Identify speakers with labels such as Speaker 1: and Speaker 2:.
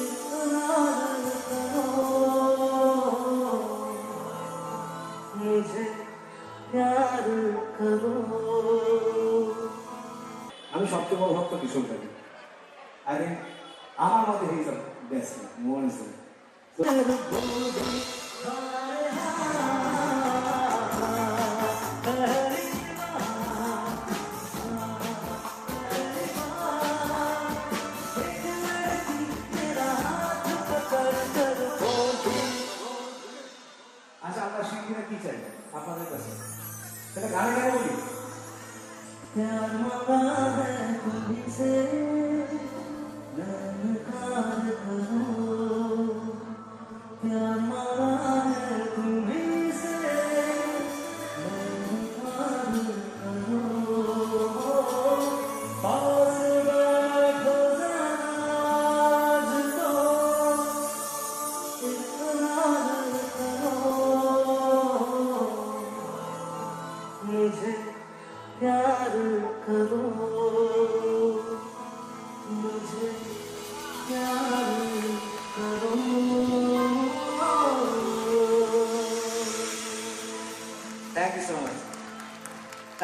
Speaker 1: इकरार करो मुझे प्यार करो।
Speaker 2: আমি সবচেয়ে বড় ভক্ত কিশোর খালি। আরে আমার মতে he is the best one is আচ্ছা আমরা শিল্পীরা কি চাই আপনাদের কাছে সেটা গানে গানে বলি
Speaker 1: प्यार मांगा है तुझसे